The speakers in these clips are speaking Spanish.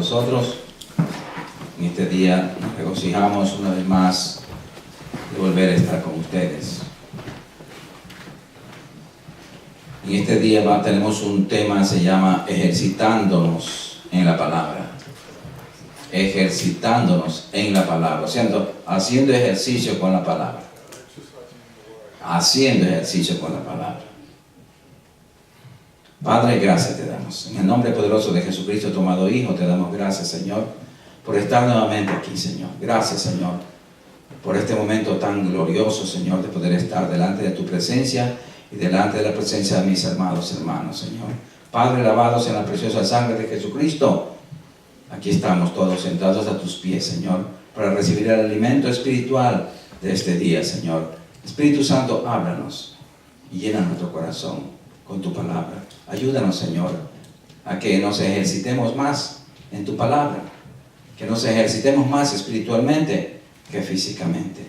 vosotros. En este día nos regocijamos una vez más de volver a estar con ustedes. En este día tenemos un tema, se llama ejercitándonos en la palabra. Ejercitándonos en la palabra, o sea, haciendo ejercicio con la palabra. Haciendo ejercicio con la palabra. Padre, gracias te damos. En el nombre poderoso de Jesucristo, tu amado Hijo, te damos gracias, Señor, por estar nuevamente aquí, Señor. Gracias, Señor, por este momento tan glorioso, Señor, de poder estar delante de tu presencia y delante de la presencia de mis hermanos, Señor. Padre, lavados en la preciosa sangre de Jesucristo, aquí estamos todos sentados a tus pies, Señor, para recibir el alimento espiritual de este día, Señor. Espíritu Santo, háblanos y llena nuestro corazón con tu palabra. Ayúdanos, Señor, a que nos ejercitemos más en tu palabra, que nos ejercitemos más espiritualmente que físicamente.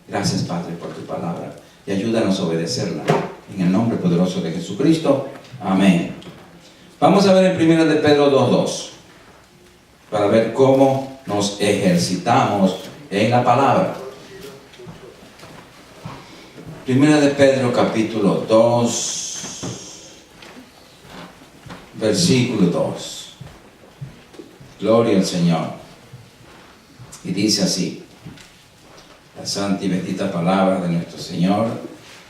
Gracias, Padre, por tu palabra y ayúdanos a obedecerla. En el nombre poderoso de Jesucristo. Amén. Vamos a ver en 1 de Pedro 2:2 para ver cómo nos ejercitamos en la palabra. 1 de Pedro capítulo 2, versículo 2. Gloria al Señor. Y dice así, la santa y bendita palabra de nuestro Señor.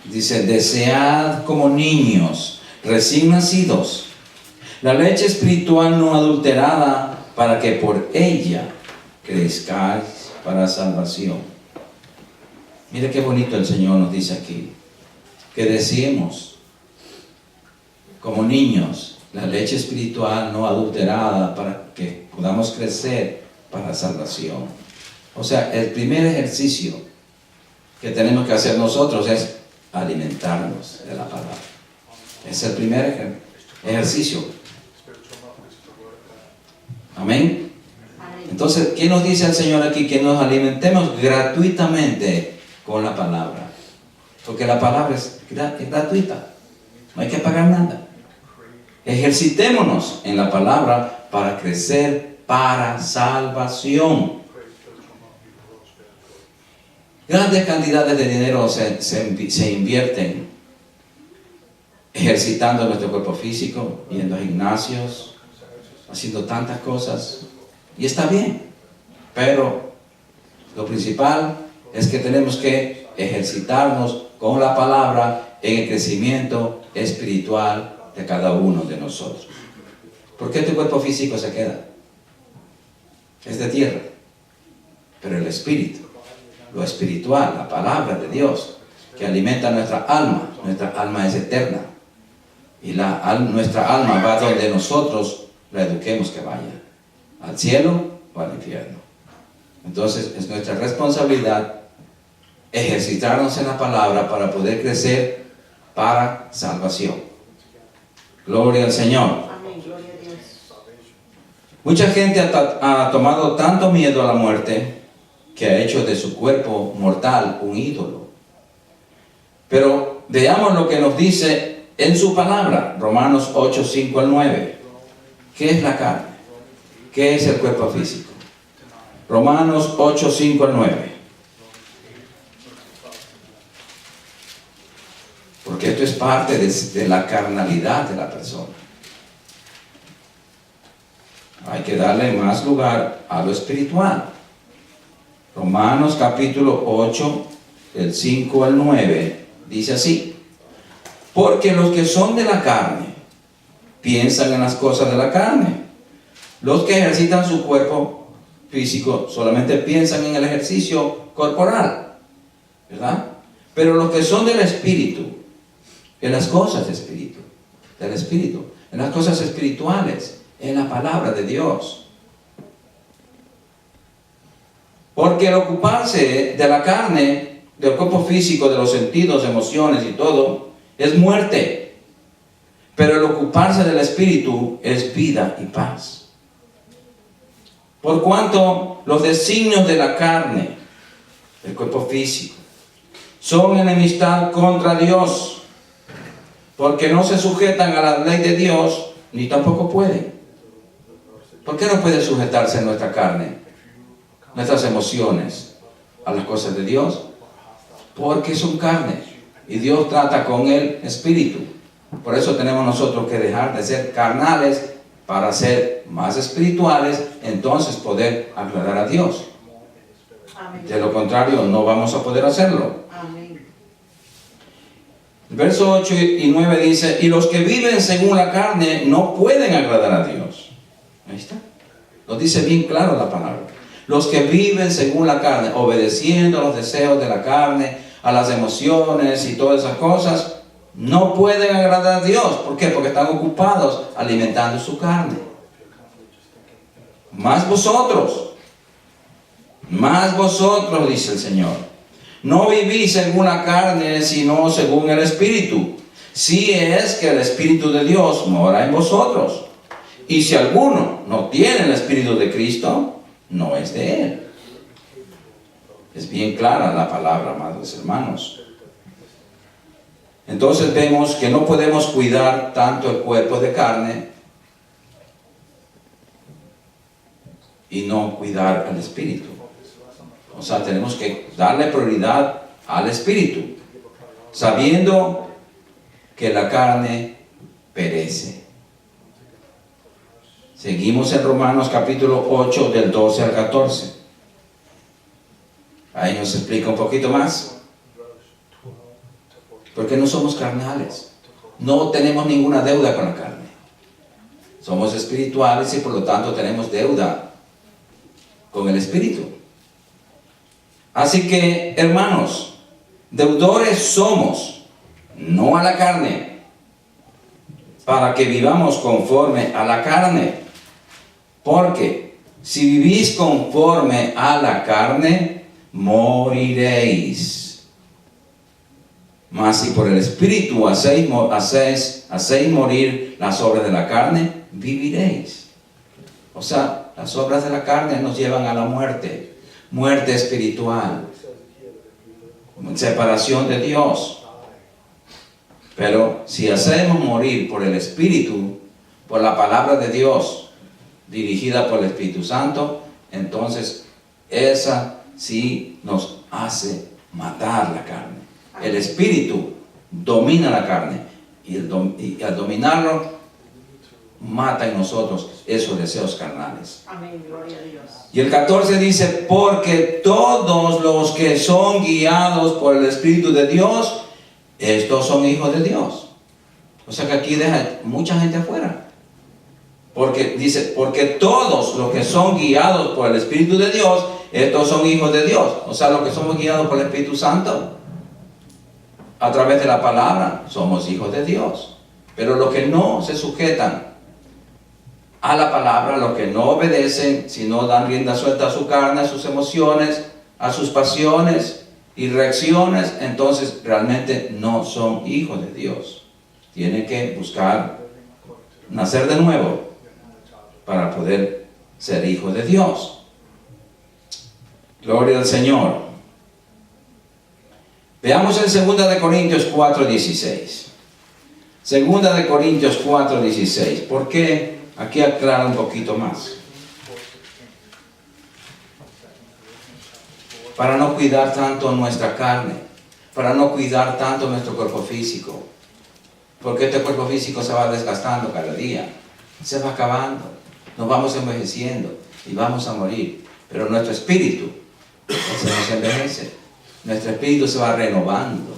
Dice, desead como niños recién nacidos la leche espiritual no adulterada, para que por ella crezcáis para salvación. Mira qué bonito el Señor nos dice aquí, que deseemos como niños la leche espiritual no adulterada, para que podamos crecer para salvación. O sea, el primer ejercicio que tenemos que hacer nosotros es alimentarnos de la palabra. Es el primer ejercicio. Amén. Entonces, ¿qué nos dice el Señor aquí? Que nos alimentemos gratuitamente con la palabra. Porque la palabra es gratuita. No hay que pagar nada. Ejercitémonos en la palabra para crecer para salvación. Grandes cantidades de dinero se invierten ejercitando nuestro cuerpo físico, yendo a gimnasios, haciendo tantas cosas. Y está bien, pero lo principal es que tenemos que ejercitarnos con la palabra en el crecimiento espiritual de cada uno de nosotros. ¿Por qué tu cuerpo físico se queda? Es de tierra, pero el espíritu, lo espiritual, la palabra de Dios, que alimenta nuestra alma es eterna. Y nuestra alma va donde nosotros la eduquemos que vaya, al cielo o al infierno. Entonces es nuestra responsabilidad ejercitarnos en la palabra para poder crecer para salvación. Gloria al Señor. Amén, gloria a Dios. Mucha gente ha tomado tanto miedo a la muerte que ha hecho de su cuerpo mortal un ídolo. Pero veamos lo que nos dice en su palabra, Romanos 8, 5 al 9. ¿Qué es la carne? ¿Qué es el cuerpo físico? Romanos 8, 5 al 9. Porque esto es parte de la carnalidad de la persona. Hay que darle más lugar a lo espiritual. Romanos capítulo 8, del 5 al 9, dice así. Porque los que son de la carne piensan en las cosas de la carne. Los que ejercitan su cuerpo físico solamente piensan en el ejercicio corporal, ¿verdad? Pero los que son del Espíritu, en las cosas del Espíritu, en las cosas espirituales, en la palabra de Dios. Porque el ocuparse de la carne, del cuerpo físico, de los sentidos, emociones y todo, es muerte. Pero el ocuparse del Espíritu es vida y paz. Por cuanto los designios de la carne, del cuerpo físico, son enemistad contra Dios, porque no se sujetan a la ley de Dios, ni tampoco pueden. ¿Por qué no puede sujetarse nuestra carne, nuestras emociones, a las cosas de Dios? Porque son carne y Dios trata con el espíritu. Por eso tenemos nosotros que dejar de ser carnales para ser más espirituales, entonces poder agradar a Dios. Amén. De lo contrario, no vamos a poder hacerlo. Amén. Verso 8 y 9 dice, y los que viven según la carne no pueden agradar a Dios. Ahí está. Lo dice bien claro la palabra. Los que viven según la carne, obedeciendo a los deseos de la carne, a las emociones y todas esas cosas, no pueden agradar a Dios. ¿Por qué? Porque están ocupados alimentando su carne. Más vosotros, dice el Señor, no vivís según la carne, sino según el Espíritu. Si es que el Espíritu de Dios mora en vosotros. Y si alguno no tiene el Espíritu de Cristo, no es de Él. Es bien clara la palabra, amados hermanos. Entonces vemos que no podemos cuidar tanto el cuerpo de carne y no cuidar al Espíritu. O sea, tenemos que darle prioridad al Espíritu, sabiendo que la carne perece. Seguimos en Romanos capítulo 8 del 12 al 14. Ahí nos explica un poquito más. Porque no somos carnales. No tenemos ninguna deuda con la carne. Somos espirituales y por lo tanto tenemos deuda con el Espíritu. Así que, hermanos, deudores somos, no a la carne, para que vivamos conforme a la carne. Porque si vivís conforme a la carne, moriréis. Mas si por el Espíritu hacéis morir las obras de la carne, viviréis. O sea, las obras de la carne nos llevan a la muerte. Muerte espiritual. Separación de Dios. Pero si hacemos morir por el Espíritu, por la palabra de Dios, dirigida por el Espíritu Santo, entonces esa sí nos hace matar la carne. El Espíritu domina la carne y al dominarlo mata en nosotros esos deseos carnales. Amén, gloria a Dios. Y el 14 dice, porque todos los que son guiados por el Espíritu de Dios, estos son hijos de Dios. O sea que aquí deja mucha gente afuera. Porque dice, porque todos los que son guiados por el Espíritu de Dios, estos son hijos de Dios. O sea, los que somos guiados por el Espíritu Santo, a través de la palabra, somos hijos de Dios. Pero los que no se sujetan a la palabra, los que no obedecen, sino dan rienda suelta a su carne, a sus emociones, a sus pasiones y reacciones, entonces realmente no son hijos de Dios. Tienen que buscar nacer de nuevo para poder ser hijos de Dios. Gloria al Señor. Veamos en 2 Corintios 4:16. 2 Corintios 4:16. ¿Por qué? Aquí aclara un poquito más. Para no cuidar tanto nuestra carne, para no cuidar tanto nuestro cuerpo físico. Porque este cuerpo físico se va desgastando cada día, se va acabando, nos vamos envejeciendo y vamos a morir. Pero nuestro espíritu se nos envejece. Nuestro espíritu se va renovando,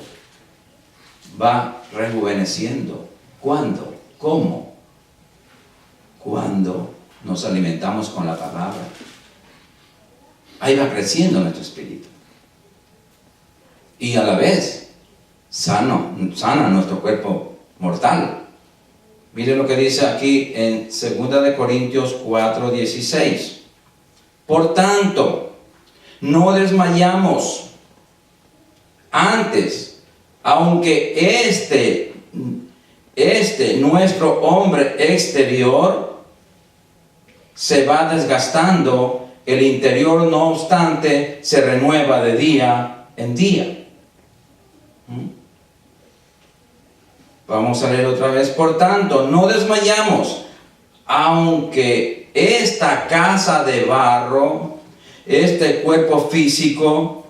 va rejuveneciendo. ¿Cuándo? ¿Cómo? Cuando nos alimentamos con la palabra. Ahí va creciendo nuestro espíritu. Y a la vez, sana nuestro cuerpo mortal. Mire lo que dice aquí en 2 Corintios 4:16. Por tanto, no desmayamos. Antes, aunque nuestro hombre exterior se va desgastando, el interior no obstante se renueva de día en día. Vamos a leer otra vez. Por tanto, no desmayamos, aunque que esta casa de barro, este cuerpo físico,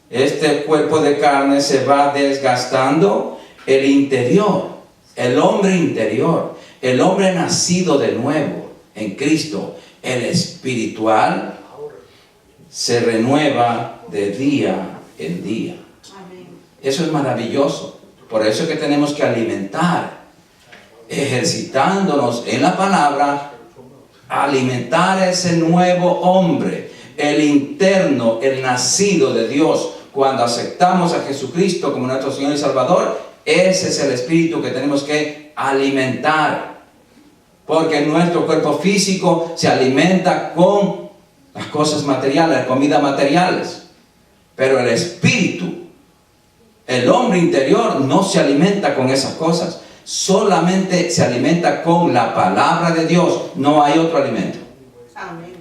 este cuerpo de carne se va desgastando, el interior, el hombre interior, el hombre nacido de nuevo en Cristo, el espiritual, se renueva de día en día. Amén. Eso es maravilloso. Por eso es que tenemos que alimentar, ejercitándonos en la palabra, alimentar ese nuevo hombre, el interno, el nacido de Dios. Cuando aceptamos a Jesucristo como nuestro Señor y Salvador, ese es el espíritu que tenemos que alimentar. Porque nuestro cuerpo físico se alimenta con las cosas materiales, las comidas materiales. Pero el espíritu, el hombre interior, no se alimenta con esas cosas. Solamente se alimenta con la palabra de Dios. No hay otro alimento. Amén.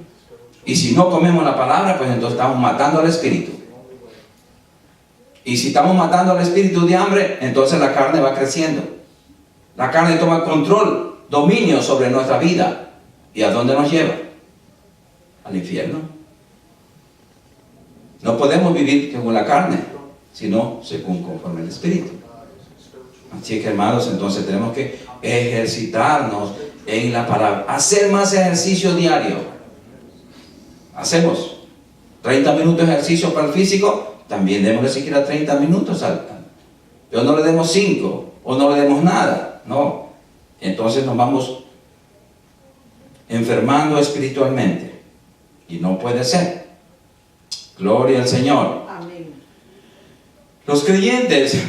Y si no comemos la palabra, pues entonces estamos matando al espíritu. Y si estamos matando al espíritu de hambre, entonces la carne va creciendo. La carne toma control, dominio sobre nuestra vida. ¿Y a dónde nos lleva? Al infierno. No podemos vivir según la carne, sino según conforme el espíritu. Así que, hermanos, entonces tenemos que ejercitarnos en la palabra. Hacer más ejercicio diario. Hacemos 30 minutos de ejercicio para el físico. También debemos siquiera 30 minutos pero no le demos 5 o no le demos nada, no. Entonces nos vamos enfermando espiritualmente y no puede ser. Gloria al Señor. Amén. Los creyentes,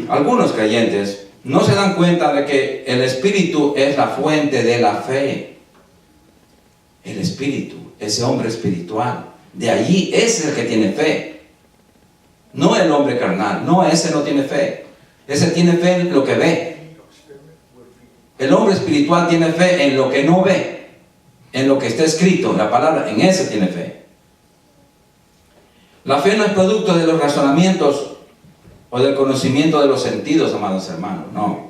algunos creyentes, no se dan cuenta de que el espíritu es la fuente de la fe. El espíritu, ese hombre espiritual, de allí es el que tiene fe. No el hombre carnal, no, ese no tiene fe. Ese tiene fe en lo que ve. El hombre espiritual tiene fe en lo que no ve, en lo que está escrito, la palabra, en ese tiene fe. La fe no es producto de los razonamientos o del conocimiento de los sentidos, amados hermanos, no.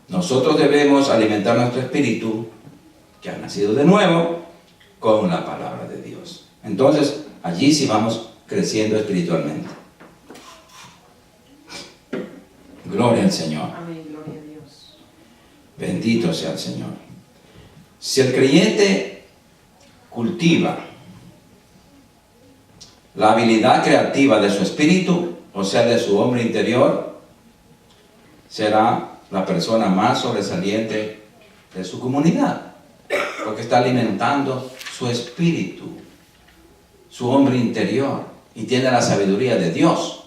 Nosotros debemos alimentar nuestro espíritu, que ha nacido de nuevo, con la palabra de Dios. Entonces, allí sí vamos creciendo espiritualmente. Gloria al Señor. Amén. Gloria a Dios. Bendito sea el Señor. Si el creyente cultiva la habilidad creativa de su espíritu, o sea, de su hombre interior, será la persona más sobresaliente de su comunidad, porque está alimentando su espíritu, su hombre interior, y tiene la sabiduría de Dios.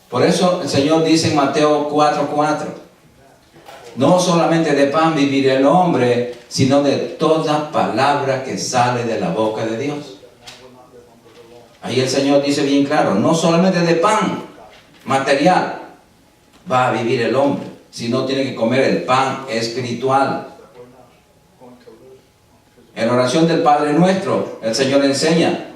Por eso el Señor dice en Mateo 4:4, no solamente de pan vivirá el hombre, sino de toda palabra que sale de la boca de Dios. Ahí el Señor dice bien claro, no solamente de pan material va a vivir el hombre, sino tiene que comer el pan espiritual. En la oración del Padre Nuestro, el Señor enseña,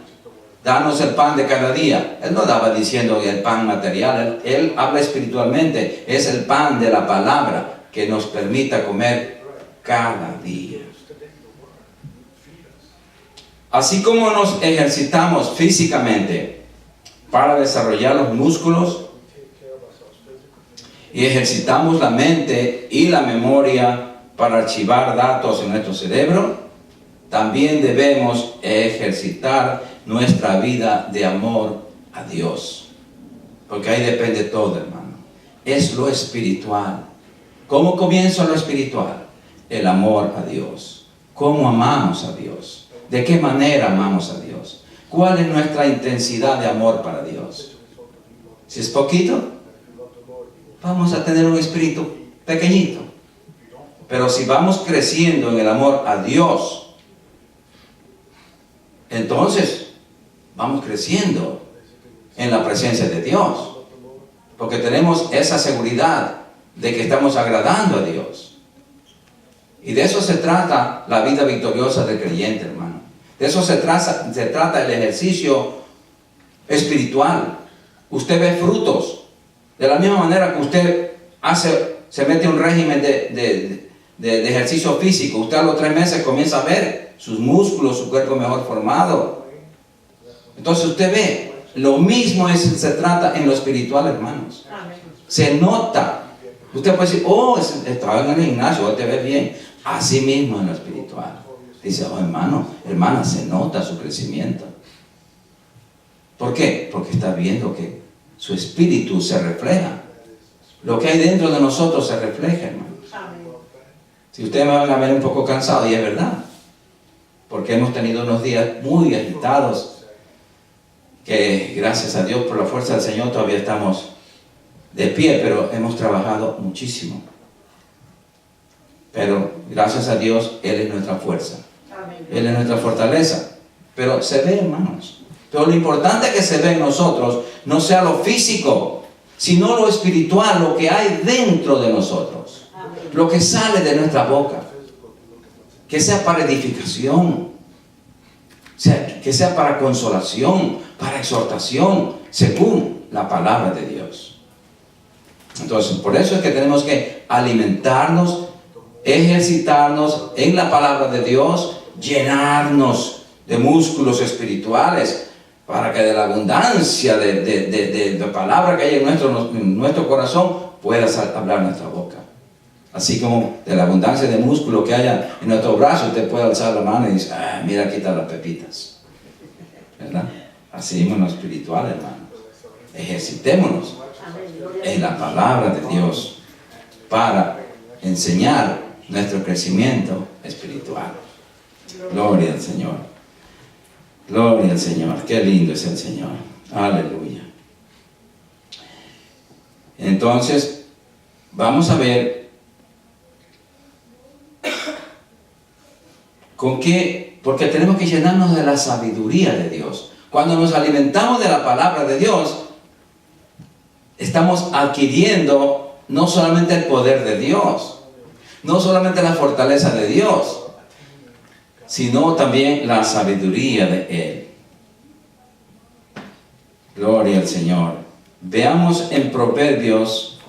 danos el pan de cada día. Él no daba diciendo el pan material, él habla espiritualmente, es el pan de la palabra que nos permita comer cada día. Así como nos ejercitamos físicamente para desarrollar los músculos y ejercitamos la mente y la memoria para archivar datos en nuestro cerebro, también debemos ejercitar nuestra vida de amor a Dios. Porque ahí depende todo, hermano. Es lo espiritual. ¿Cómo comienza lo espiritual? El amor a Dios. ¿Cómo amamos a Dios? ¿De qué manera amamos a Dios? ¿Cuál es nuestra intensidad de amor para Dios? Si es poquito, vamos a tener un espíritu pequeñito. Pero si vamos creciendo en el amor a Dios, entonces vamos creciendo en la presencia de Dios. Porque tenemos esa seguridad de que estamos agradando a Dios. Y de eso se trata la vida victoriosa del creyente, hermano. De eso se trata el ejercicio espiritual. Usted ve frutos. De la misma manera que usted hace se mete un régimen de ejercicio físico, usted a los 3 meses comienza a ver sus músculos, su cuerpo mejor formado. Entonces usted ve, lo mismo se trata en lo espiritual, hermanos. Amén. Se nota. Usted puede decir, estaba en el gimnasio, hoy te ves bien. Así mismo en lo espiritual. Dice, hermano, hermana, se nota su crecimiento. ¿Por qué? Porque está viendo que su espíritu se refleja. Lo que hay dentro de nosotros se refleja, hermano. Amén. Si ustedes me van a ver un poco cansado, y es verdad, porque hemos tenido unos días muy agitados, que gracias a Dios por la fuerza del Señor todavía estamos de pie, pero hemos trabajado muchísimo. Pero gracias a Dios, Él es nuestra fuerza. Amén. Él es nuestra fortaleza. Pero se ve, hermanos. Pero lo importante que se ve en nosotros no sea lo físico, sino lo espiritual, lo que hay dentro de nosotros. Amén. Lo que sale de nuestra boca. Que sea para edificación. Que sea para consolación, para exhortación, según la palabra de Dios. Entonces, por eso es que tenemos que alimentarnos, ejercitarnos en la palabra de Dios, llenarnos de músculos espirituales, para que de la abundancia de palabra que hay en nuestro corazón pueda hablar nuestra boca. Así como de la abundancia de músculo que haya en nuestro brazo, usted puede alzar la mano y decir, mira, aquí están las pepitas. ¿Verdad? Así mismo en lo espiritual, hermano. Ejercitémonos en la palabra de Dios para enseñar nuestro crecimiento espiritual. Gloria al Señor. Gloria al Señor. Qué lindo es el Señor. Aleluya. Entonces, vamos a ver con qué, porque tenemos que llenarnos de la sabiduría de Dios. Cuando nos alimentamos de la palabra de Dios, estamos adquiriendo no solamente el poder de Dios, no solamente la fortaleza de Dios, sino también la sabiduría de Él. Gloria al Señor. Veamos en Proverbios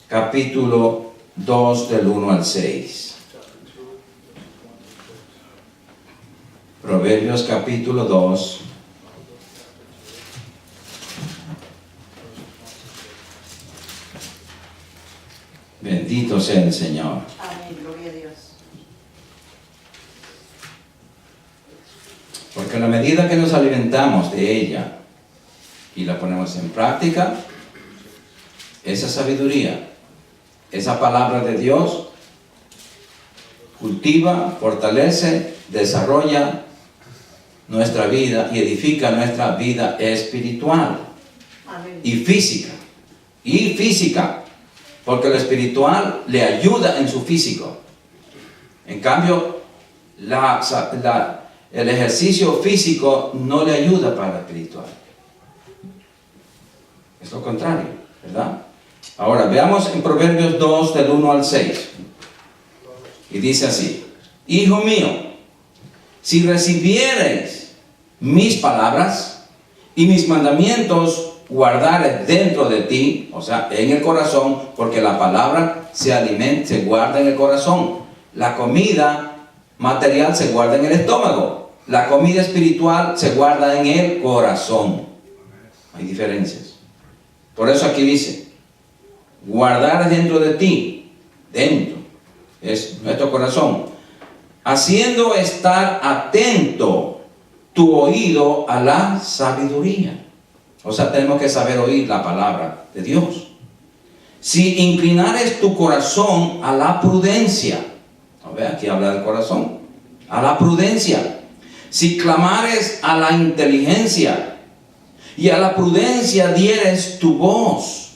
capítulo 2 del 1 al 6. Proverbios capítulo 2. Bendito sea el Señor. Amén. Gloria a Dios. Porque a la medida que nos alimentamos de ella y la ponemos en práctica, esa sabiduría, esa palabra de Dios, cultiva, fortalece, desarrolla nuestra vida y edifica nuestra vida espiritual. Amén. Y física. Porque lo espiritual le ayuda en su físico. En cambio, el ejercicio físico no le ayuda para lo espiritual. Es lo contrario, ¿verdad? Ahora, veamos en Proverbios 2 del 1 al 6. Y dice así: Hijo mío, si recibiereis mis palabras y mis mandamientos guardares dentro de ti, o sea, en el corazón, porque la palabra se alimenta, se guarda en el corazón. La comida material se guarda en el estómago. La comida espiritual se guarda en el corazón. Hay diferencias. Por eso aquí dice, guardar dentro de ti, dentro, es nuestro corazón, haciendo estar atento tu oído a la sabiduría. O sea, tenemos que saber oír la palabra de Dios. Si inclinares tu corazón a la prudencia, a ver, aquí habla del corazón, a la prudencia. Si clamares a la inteligencia y a la prudencia dieres tu voz,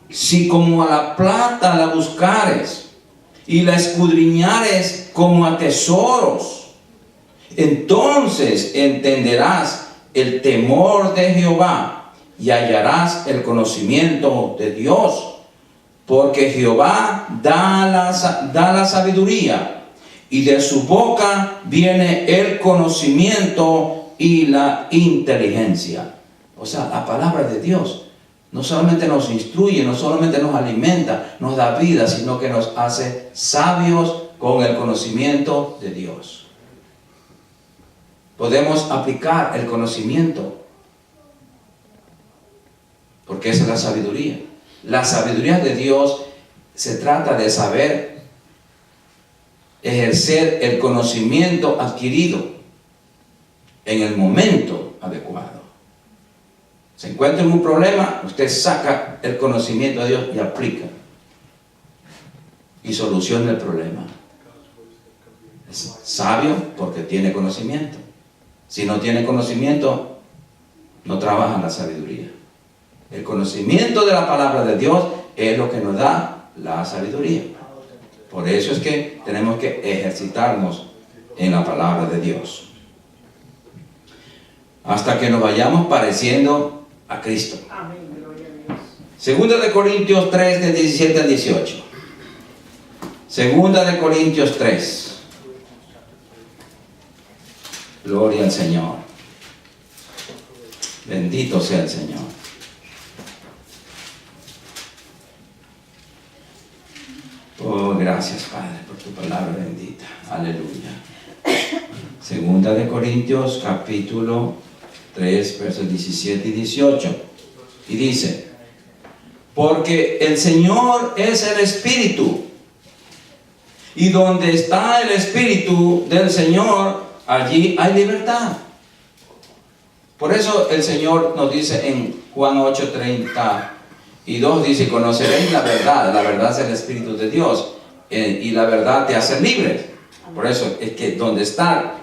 si como a la plata la buscares y la escudriñares como a tesoros, entonces entenderás el temor de Jehová y hallarás el conocimiento de Dios, porque Jehová da la sabiduría y de su boca viene el conocimiento y la inteligencia. O sea, la palabra de Dios no solamente nos instruye, no solamente nos alimenta, nos da vida, sino que nos hace sabios con el conocimiento de Dios. Podemos aplicar el conocimiento, porque esa es la sabiduría. La sabiduría de Dios se trata de saber ejercer el conocimiento adquirido en el momento adecuado. Se encuentra en un problema, usted saca el conocimiento de Dios y aplica y soluciona el problema. Es sabio porque tiene conocimiento. Si no tiene conocimiento, no trabaja en la sabiduría. El conocimiento de la palabra de Dios es lo que nos da la sabiduría. Por eso es que tenemos que ejercitarnos en la palabra de Dios, hasta que nos vayamos pareciendo a Cristo. Amén, gloria a Dios. Segunda de Corintios 3, de 17 al 18. Segunda de Corintios 3. Gloria al Señor. Bendito sea el Señor. Oh, gracias, Padre, por tu palabra bendita. Aleluya. Segunda de Corintios, capítulo 3, versos 17 y 18. Y dice: porque el Señor es el Espíritu, y donde está el Espíritu del Señor, allí hay libertad. Por eso el Señor nos dice en Juan 8:32, dice: conoceréis la verdad es el Espíritu de Dios, y la verdad te hace libre. Por eso es que donde está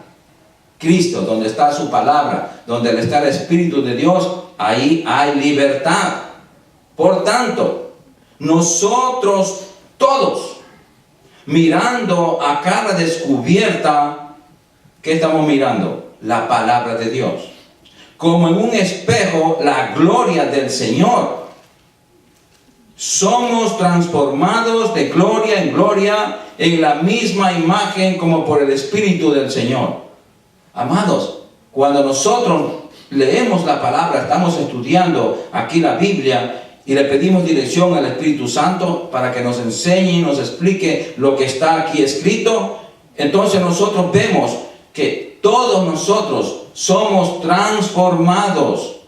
Cristo, donde está su palabra, donde está el Espíritu de Dios, ahí hay libertad. Por tanto, nosotros todos, mirando a cara descubierta, ¿qué estamos mirando? La palabra de Dios. Como en un espejo, la gloria del Señor. Somos transformados de gloria en gloria en la misma imagen como por el Espíritu del Señor. Amados, cuando nosotros leemos la palabra, estamos estudiando aquí la Biblia y le pedimos dirección al Espíritu Santo para que nos enseñe y nos explique lo que está aquí escrito, entonces nosotros vemos que todos nosotros somos transformados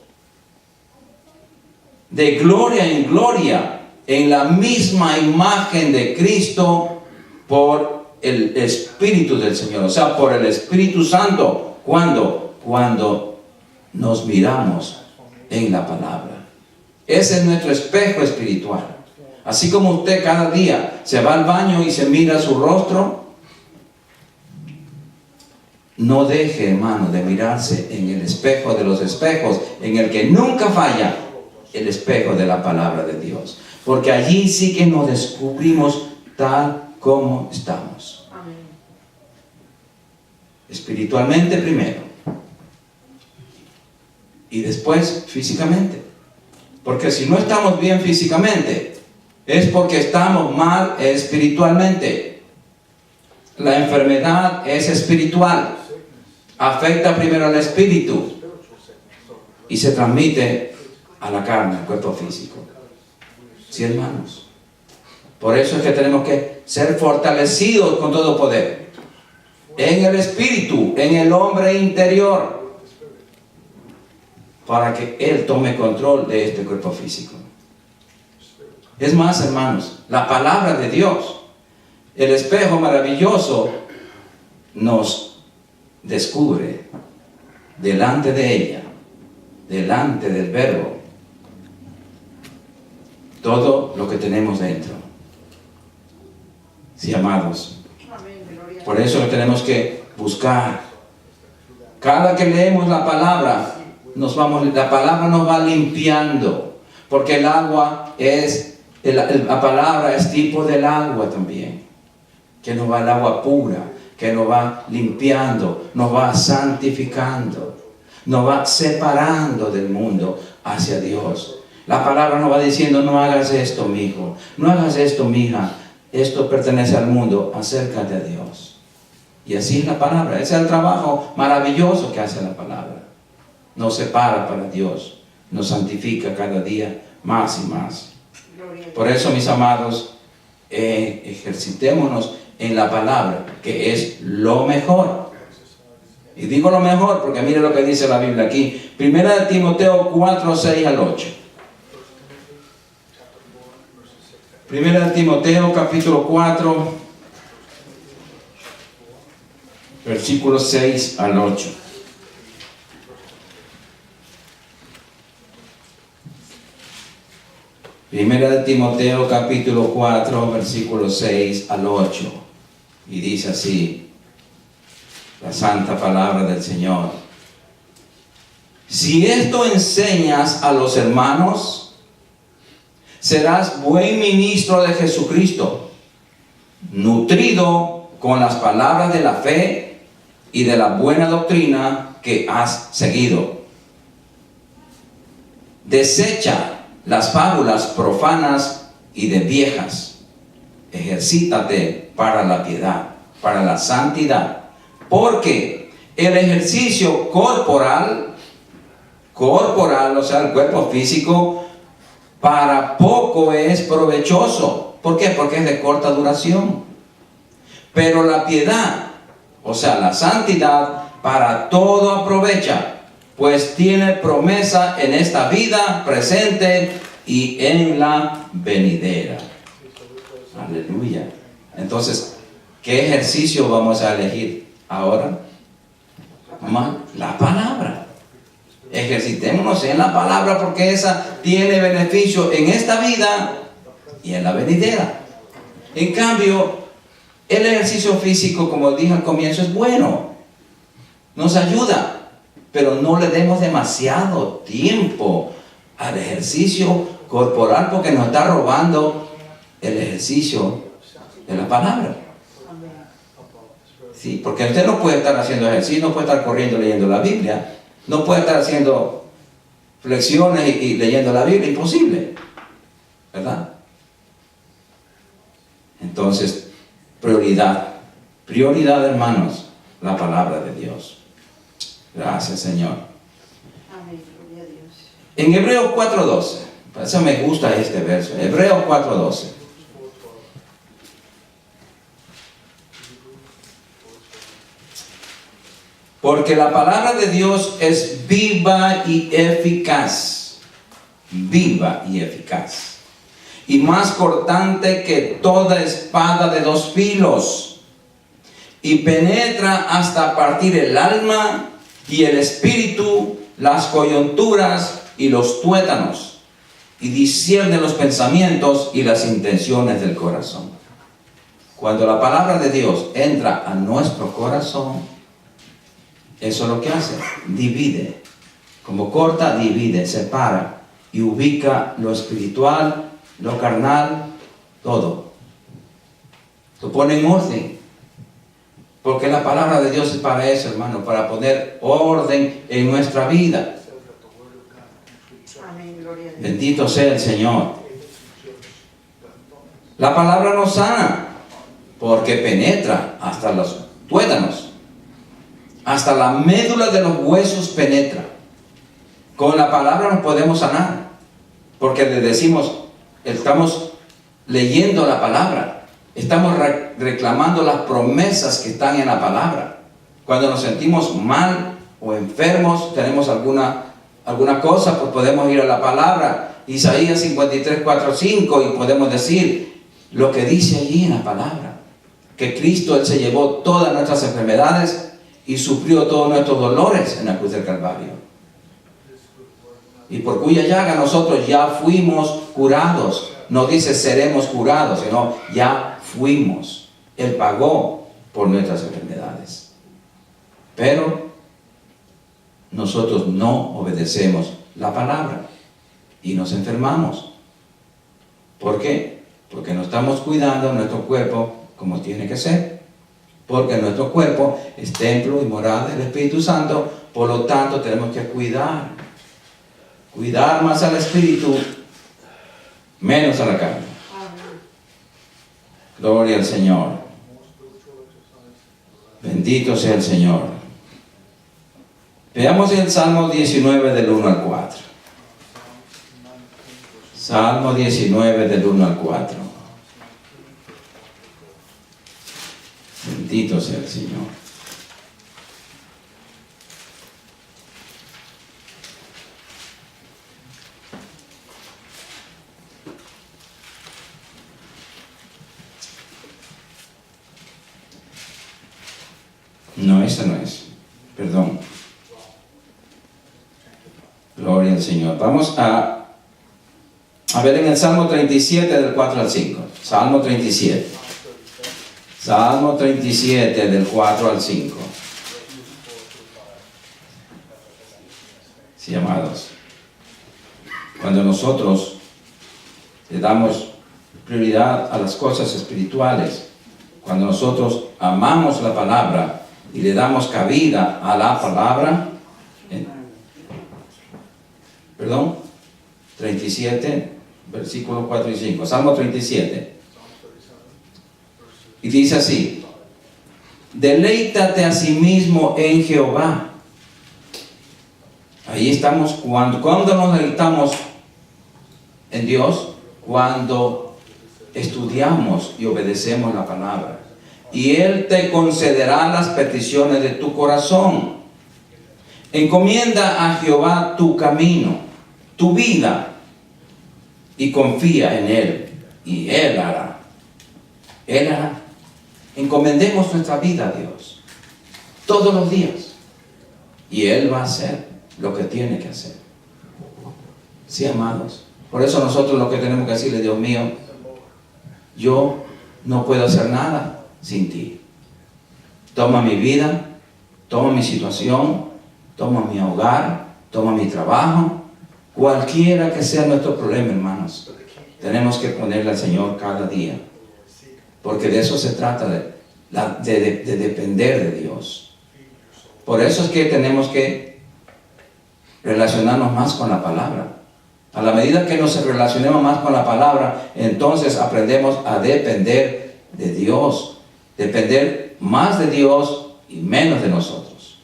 de gloria en gloria en la misma imagen de Cristo por el Espíritu del Señor, o sea, por el Espíritu Santo. ¿Cuándo? Cuando nos miramos en la palabra. Ese es nuestro espejo espiritual. Así como usted cada día se va al baño y se mira su rostro, no deje, hermano, de mirarse en el espejo de los espejos, en el que nunca falla, el espejo de la palabra de Dios. Porque allí sí que nos descubrimos tal como estamos. Amén. Espiritualmente primero. Y después físicamente. Porque si no estamos bien físicamente, es porque estamos mal espiritualmente. La enfermedad es espiritual. Afecta primero al espíritu y se transmite a la carne, al cuerpo físico. Sí, hermanos. Por eso es que tenemos que ser fortalecidos con todo poder en el espíritu, en el hombre interior, para que Él tome control de este cuerpo físico. Es más, hermanos, la palabra de Dios, el espejo maravilloso, nos descubre delante de ella, delante del Verbo, todo lo que tenemos dentro. Sí, amados. Amén, gloria a Por eso tenemos que buscar. Cada que leemos la palabra, la palabra nos va limpiando, porque el agua es, la palabra es tipo del agua también, que nos va el agua pura, que nos va limpiando, nos va santificando, nos va separando del mundo hacia Dios. La palabra nos va diciendo: no hagas esto, mi hijo, no hagas esto, mi hija, esto pertenece al mundo, acércate a Dios. Y así es la palabra, ese es el trabajo maravilloso que hace la palabra. Nos separa para Dios, nos santifica cada día más y más. Gloria a Dios. Por eso, mis amados, ejercitémonos en la palabra, que es lo mejor. Y digo lo mejor porque mire lo que dice la Biblia aquí. Primera de Timoteo 4, 6 al 8. Primera de Timoteo capítulo 4, versículos 6 al 8. Primera de Timoteo capítulo 4, versículos 6 al 8. Y dice así, la santa palabra del Señor. Si esto enseñas a los hermanos, serás buen ministro de Jesucristo, nutrido con las palabras de la fe y de la buena doctrina que has seguido. Desecha las fábulas profanas y de viejas. Ejercítate para la piedad, para la santidad, porque el ejercicio corporal, o sea, el cuerpo físico, para poco es provechoso. ¿Por qué? Porque es de corta duración. Pero la piedad, o sea, la santidad, para todo aprovecha, pues tiene promesa en esta vida presente y en la venidera. Aleluya. Entonces, ¿qué ejercicio vamos a elegir ahora? La palabra. Ejercitémonos en la palabra porque esa tiene beneficio en esta vida y en la venidera. En cambio, el ejercicio físico, como dije al comienzo, es bueno. Nos ayuda. Pero no le demos demasiado tiempo al ejercicio corporal porque nos está robando el ejercicio de la palabra. Sí, porque usted no puede estar haciendo ejercicio, no puede estar corriendo leyendo la Biblia, no puede estar haciendo flexiones y leyendo la Biblia, imposible, ¿verdad? Entonces, prioridad, hermanos, la palabra de Dios. Gracias, Señor. Amén. Gloria a Dios. En Hebreos 4:12, por eso me gusta este verso, Hebreos 4:12. Porque la palabra de Dios es viva y eficaz, y más cortante que toda espada de dos filos, y penetra hasta partir el alma y el espíritu, las coyunturas y los tuétanos, y discierne los pensamientos y las intenciones del corazón. Cuando la palabra de Dios entra a nuestro corazón, eso es lo que hace, divide. Como corta, divide, separa y ubica lo espiritual, lo carnal, todo. Lo pone en orden. Porque la palabra de Dios es para eso, hermano, para poner orden en nuestra vida. Amén. Gloria a Dios. Bendito sea el Señor. La palabra nos sana porque penetra hasta los tuétanos. Hasta la médula de los huesos penetra. Con la palabra nos podemos sanar. Porque le decimos, estamos leyendo la palabra. Estamos reclamando las promesas que están en la palabra. Cuando nos sentimos mal o enfermos, tenemos alguna cosa, pues podemos ir a la palabra. Isaías 53, 4, 5, y podemos decir lo que dice allí en la palabra. Que Cristo, Él se llevó todas nuestras enfermedades y sufrió todos nuestros dolores en la cruz del Calvario. Y por cuya llaga nosotros ya fuimos curados. No dice seremos curados, sino ya fuimos. Él pagó por nuestras enfermedades. Pero nosotros no obedecemos la palabra y nos enfermamos. ¿Por qué? Porque no estamos cuidando nuestro cuerpo como tiene que ser. Porque nuestro cuerpo es templo y morada del Espíritu Santo. Por lo tanto, tenemos que cuidar más al Espíritu, menos a la carne. Amén. Gloria al Señor. Bendito sea el Señor. Veamos el Salmo 19 del 1 al 4. Salmo 19 del 1 al 4. Bendito sea el Señor. No, esa no es. Perdón. Gloria al Señor. Vamos a ver en el Salmo 37 del 4 al 5. Salmo 37. Salmo 37 del 4 al 5. Sí, amados. Cuando nosotros le damos prioridad a las cosas espirituales, cuando nosotros amamos la palabra y le damos cabida a la palabra, perdón, 37, versículos 4 y 5, Salmo 37. Y dice así: deleítate a sí mismo en Jehová. Ahí estamos, cuando nos deleitamos en Dios, cuando estudiamos y obedecemos la palabra. Y Él te concederá las peticiones de tu corazón. Encomienda a Jehová tu camino, tu vida, y confía en Él, y Él hará. Él hará. Encomendemos nuestra vida a Dios todos los días, y Él va a hacer lo que tiene que hacer. Sí, amados. Por eso nosotros lo que tenemos que decirle: Dios mío, yo no puedo hacer nada sin ti. Toma mi vida, toma mi situación, toma mi hogar, toma mi trabajo, cualquiera que sea nuestro problema, hermanos. Tenemos que ponerle al Señor cada día, porque de eso se trata, de depender de Dios. Por eso es que tenemos que relacionarnos más con la palabra. A la medida que nos relacionemos más con la palabra, entonces aprendemos a depender de Dios. Depender más de Dios y menos de nosotros.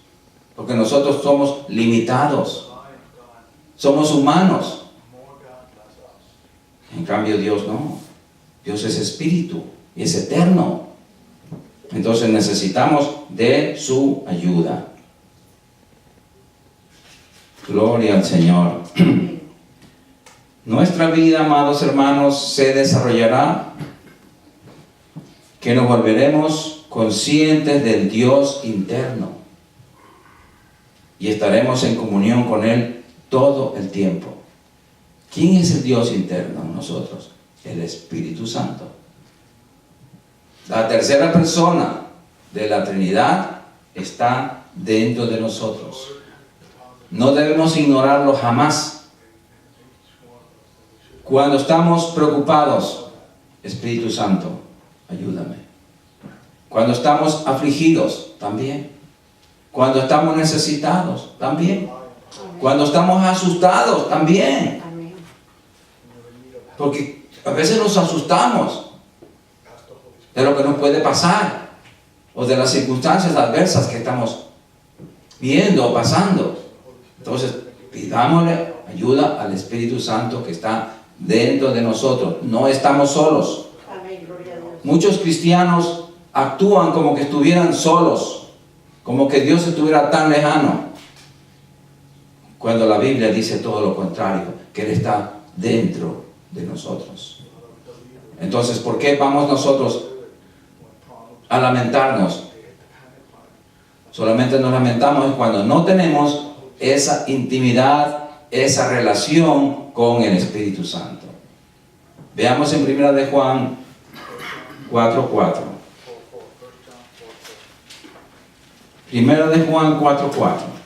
Porque nosotros somos limitados. Somos humanos. En cambio Dios no. Dios es espíritu y es eterno. Entonces necesitamos de su ayuda. Gloria al Señor. Nuestra vida, amados hermanos, se desarrollará que nos volveremos conscientes del Dios interno y estaremos en comunión con Él todo el tiempo. ¿Quién es el Dios interno en nosotros? El Espíritu Santo. La tercera persona de la Trinidad está dentro de nosotros. No debemos ignorarlo jamás. Cuando estamos preocupados, Espíritu Santo, ayúdame. Cuando estamos afligidos, también. Cuando estamos necesitados, también. Cuando estamos asustados, también. Porque a veces nos asustamos de lo que nos puede pasar o de las circunstancias adversas que estamos viendo o pasando. Entonces, pidámosle ayuda al Espíritu Santo que está dentro de nosotros. No estamos solos. Muchos cristianos actúan como que estuvieran solos, como que Dios estuviera tan lejano, cuando la Biblia dice todo lo contrario, que Él está dentro de nosotros. Entonces, ¿por qué vamos nosotros a lamentarnos? Solamente nos lamentamos cuando no tenemos esa intimidad, esa relación con el Espíritu Santo. Veamos en 1 de Juan 4:4. 1 de Juan 4:4.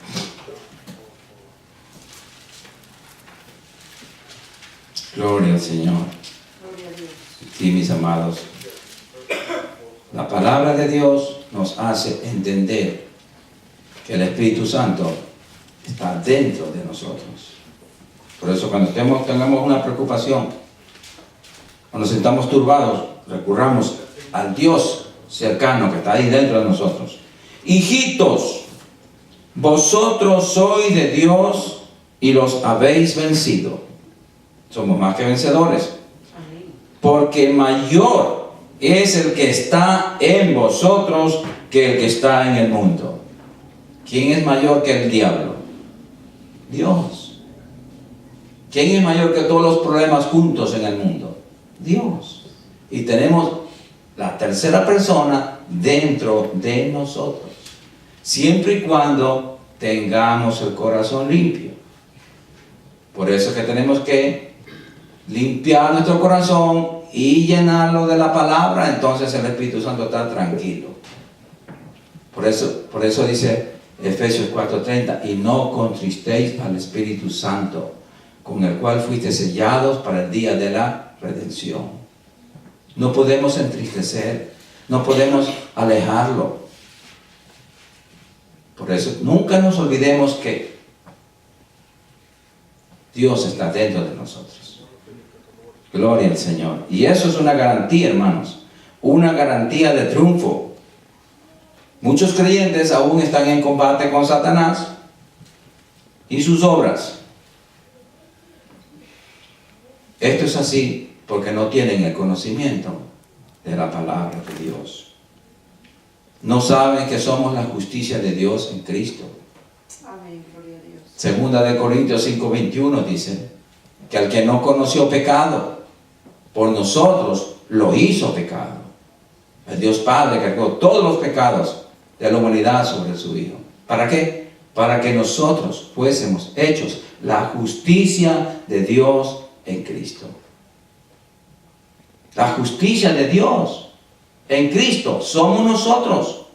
Gloria al Señor. Sí, mis amados. La palabra de Dios nos hace entender que el Espíritu Santo está dentro de nosotros. Por eso cuando tengamos una preocupación, cuando nos sintamos turbados, recurramos al Dios cercano que está ahí dentro de nosotros. Hijitos, vosotros sois de Dios y los habéis vencido, Somos más que vencedores. Amén. Porque mayor es el que está en vosotros que el que está en el mundo. ¿Quién es mayor que el diablo? Dios. ¿Quién es mayor que todos los problemas juntos en el mundo? Dios. Y tenemos la tercera persona dentro de nosotros. Siempre y cuando tengamos el corazón limpio. Por eso es que tenemos que limpiar nuestro corazón y llenarlo de la palabra, entonces el Espíritu Santo está tranquilo. Por eso dice Efesios 4:30, y no contristéis al Espíritu Santo, con el cual fuiste sellados para el día de la redención. No podemos entristecer, no podemos alejarlo. Por eso nunca nos olvidemos que Dios está dentro de nosotros. Gloria al Señor. Y eso es una garantía, hermanos. Una garantía de triunfo. Muchos creyentes aún están en combate con Satanás y sus obras. Esto es así porque no tienen el conocimiento de la palabra de Dios. No saben que somos la justicia de Dios en Cristo. Amén, gloria a Dios. Segunda de Corintios 5:21 dice que al que no conoció pecado, por nosotros lo hizo pecado. El Dios Padre cargó todos los pecados de la humanidad sobre su Hijo. ¿Para qué? Para que nosotros fuésemos hechos la justicia de Dios en Cristo. La justicia de Dios en Cristo somos nosotros.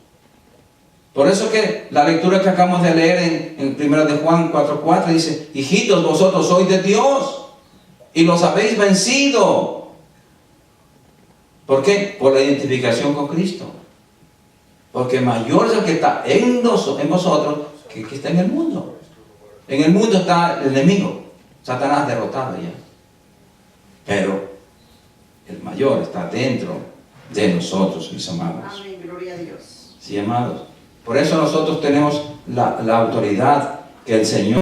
Por eso que la lectura que acabamos de leer en 1 de Juan 4:4 dice: hijitos, vosotros sois de Dios y los habéis vencido. ¿Por qué? Por la identificación con Cristo. Porque mayor es el que está en vosotros que el que está en el mundo. En el mundo está el enemigo, Satanás derrotado ya. Pero el mayor está dentro de nosotros, mis amados. Amén, gloria a Dios. Sí, amados. Por eso nosotros tenemos la autoridad que el Señor